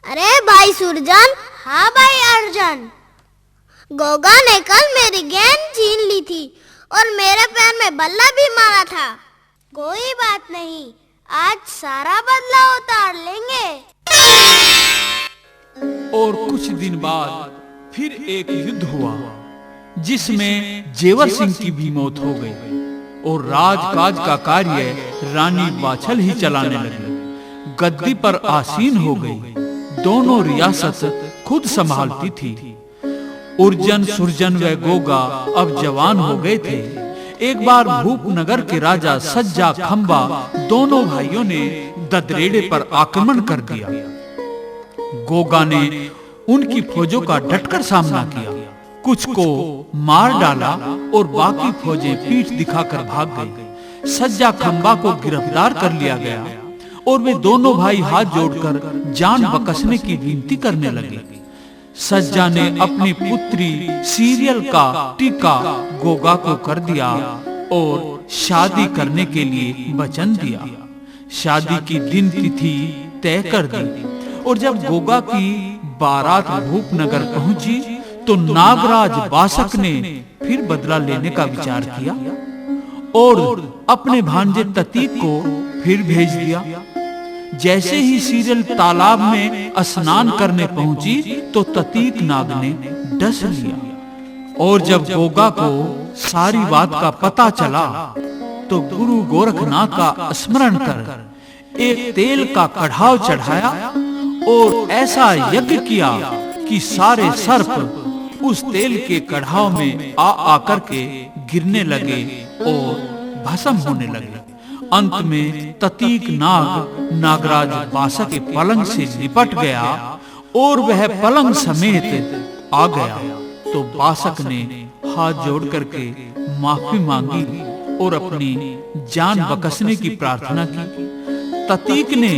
अरे भाई सुरजन, हाँ भाई अर्जुन, गोगा ने कल मेरी गेंद छीन ली थी और मेरे पैर में बल्ला भी मारा था। कोई बात नहीं, आज सारा बदला उतार लेंगे। और कुछ दिन बाद फिर एक युद्ध हुआ जिसमें जेवर सिंह की भी मौत हो गई और राजकाज का कार्य रानी वाछल ही चलाने लगी। गद्दी पर आसीन हो गई। दोनों रियासत खुद संभालती थी। उर्जन सुरजन व गोगा अब जवान हो गए थे। एक बार भूपनगर के राजा सज्जा खंबा दोनों भाइयों ने ददरेड़े पर आक्रमण कर दिया। गोगा ने उनकी फौजों का डटकर सामना किया, कुछ को मार डाला और बाकी फौजें पीठ दिखाकर भाग गई। सज्जा खंबा को गिरफ्तार कर लिया गया और वे दोनों भाई हाथ जोड़कर जान बकसने की विनती करने लगे। सज्जा ने अपनी पुत्री सीरियल का टीका गोगा को कर दिया और शादी करने के लिए वचन दिया। शादी की दिन तिथि तय कर दी और जब गोगा की बारात भूपनगर पहुंची तो नागराज बासक ने फिर बदला लेने का विचार किया और अपने भांजे ततीक को फिर भेज दिया। जैसे ही सीरियल तालाब में स्नान करने पहुंची तो ततीक नाग ने डस लिया और जब गोगा को सारी बात का पता चला तो गुरु गोरखनाथ का स्मरण कर एक तेल का कढ़ाव चढ़ाया और ऐसा यज्ञ किया कि सारे सर्प उस तेल के कढ़ाव में आकर के गिरने लगे और भस्म होने लगे। अंत में ततीक नाग नागराज बासक के पलंग से लिपट गया और वह पलंग समेत आ गया। तो बासक ने हाथ जोड़ करके माफी मांगी और अपनी जान बकसने की प्रार्थना की। ततीक ने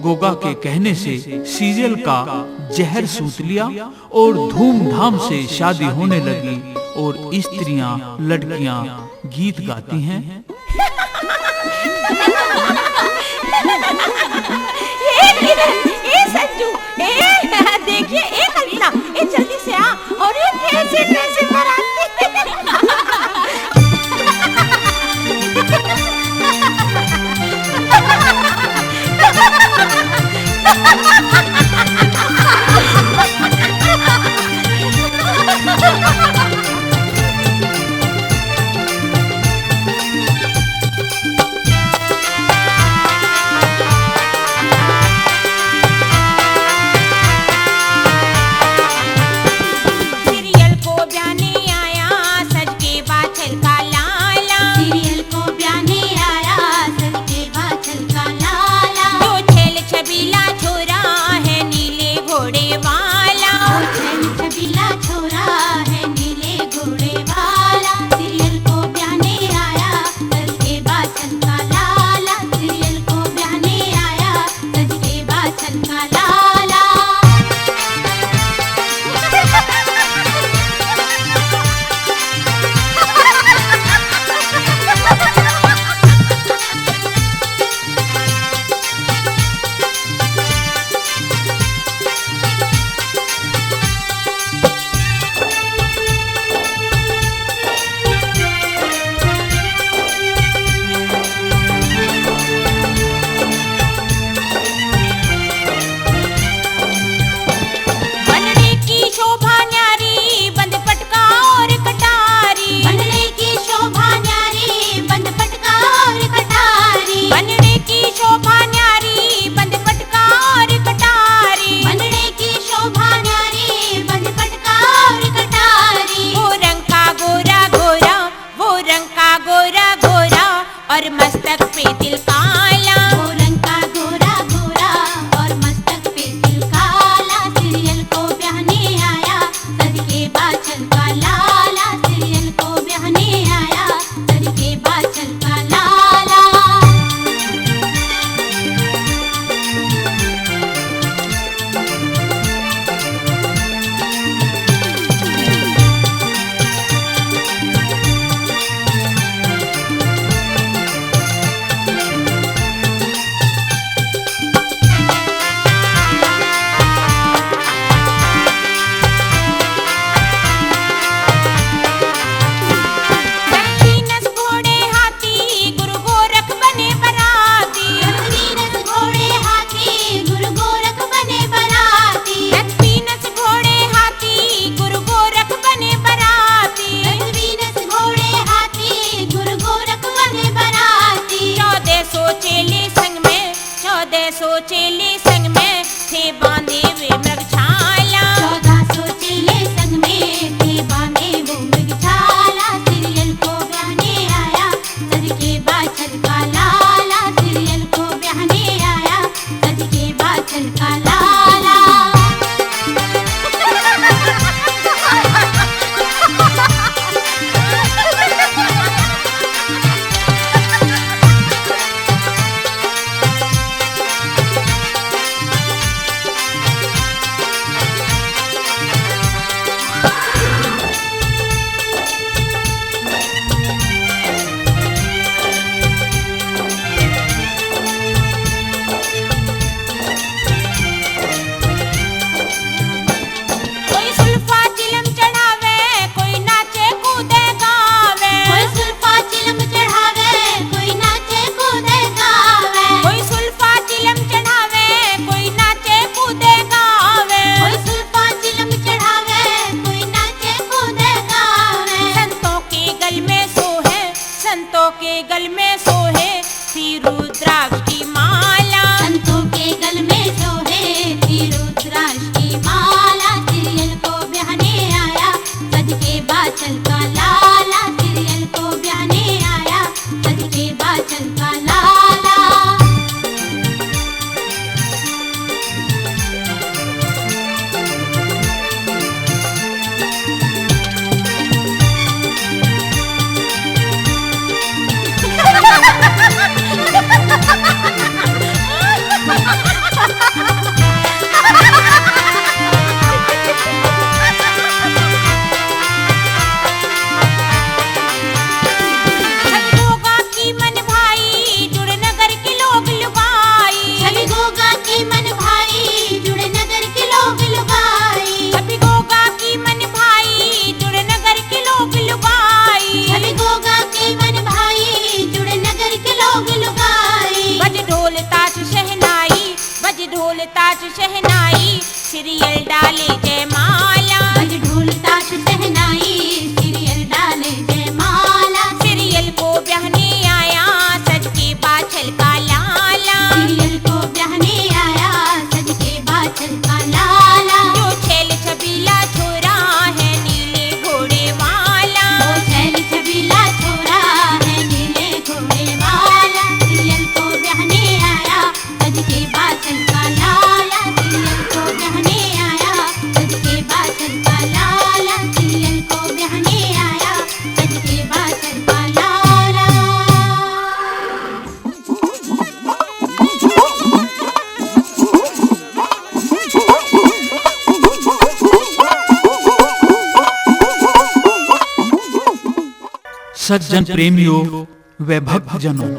गोगा के कहने से सीजल का जहर सूत लिया और धूमधाम से शादी होने लगी और स्त्रियां लड़कियां गीत गाती हैं। संजू, देखिए कल्पना, जल्दी से आ और ये कैसे कैसे बाराती डाले जयमाला, बज ढोल ताश शहनाई, सीरियल डाले जयमाला, सीरियल को ब्याहने आया सज के बाछल का लाला, सीरियल को ब्याहने आया सज के बाछल का लाला, जो छैल छबीला छोरा है नीले घोड़े वाला, वो छैल छबीला छोरा है नीले घोड़े वाला, सीरियल को ब्याहने आया सज के बाछल का लाला, सीरियल को ब्याहने आया सज के बाछल का लाला, सीरियल को ब्याहने आया सज के बाछल का लाला। सज्जन प्रेमियों व भक्तजनों,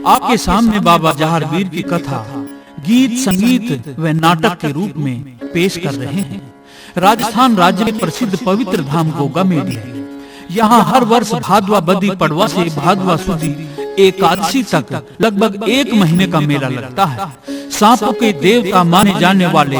आपके सामने बाबा जहारवीर की कथा गीत, संगीत व नाटक के रूप में पेश कर रहे हैं। राजस्थान राज्य में प्रसिद्ध पवित्र धाम गोगा मेडी है। यहाँ हर वर्ष भादवा बदी पड़वा से भादवा सुदी एकादशी तक लगभग 1 महीने का मेला लगता है। सांपों के देवता माने जाने वाले